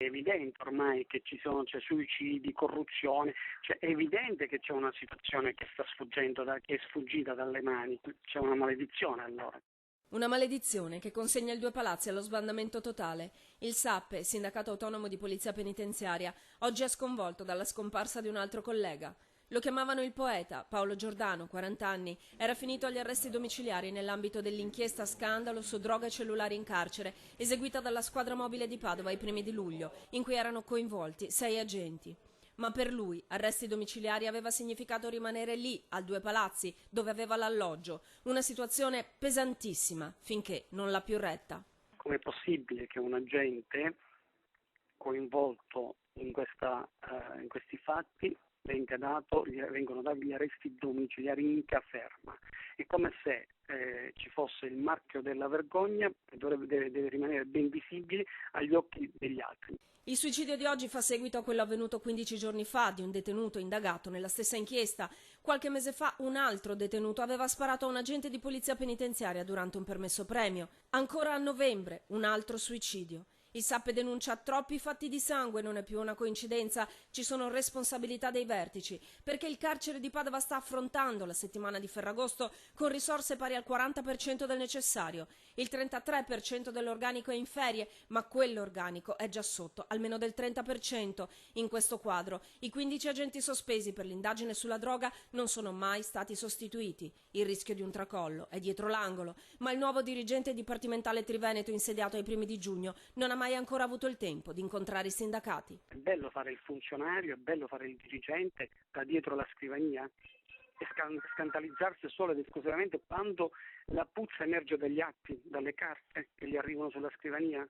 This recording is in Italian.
È evidente ormai che c'è suicidi, corruzione, cioè è evidente che c'è una situazione che sta sfuggendo, che è sfuggita dalle mani, c'è una maledizione allora. Una maledizione che consegna i due palazzi allo sbandamento totale. Il SAPPE, Sindacato Autonomo di Polizia Penitenziaria, oggi è sconvolto dalla scomparsa di un altro collega. Lo chiamavano il poeta. Paolo Giordano, 40 anni, era finito agli arresti domiciliari nell'ambito dell'inchiesta scandalo su droga e cellulari in carcere, eseguita dalla squadra mobile di Padova ai primi di luglio, in cui erano coinvolti 6 agenti. Ma per lui arresti domiciliari aveva significato rimanere lì, al Due Palazzi, dove aveva l'alloggio. Una situazione pesantissima, finché non l'ha più retta. Com'è possibile che un agente coinvolto in questi fatti vengono dati gli arresti domiciliari in caserma? È come se ci fosse il marchio della vergogna che deve rimanere ben visibile agli occhi degli altri. Il suicidio di oggi fa seguito a quello avvenuto 15 giorni fa di un detenuto indagato nella stessa inchiesta. Qualche mese fa un altro detenuto aveva sparato a un agente di polizia penitenziaria durante un permesso premio. Ancora a novembre un altro suicidio. Il SAPPE denuncia troppi fatti di sangue, non è più una coincidenza, ci sono responsabilità dei vertici, perché il carcere di Padova sta affrontando la settimana di Ferragosto con risorse pari al 40% del necessario. Il 33% dell'organico è in ferie, ma quell'organico è già sotto almeno del 30%. In questo quadro, i 15 agenti sospesi per l'indagine sulla droga non sono mai stati sostituiti. Il rischio di un tracollo è dietro l'angolo, ma il nuovo dirigente dipartimentale triveneto insediato ai primi di giugno non ha mai ancora avuto il tempo di incontrare i sindacati. È bello fare il funzionario, è bello fare il dirigente da dietro la scrivania e scandalizzarsi solo ed esclusivamente quando la puzza emerge dagli atti, dalle carte che gli arrivano sulla scrivania.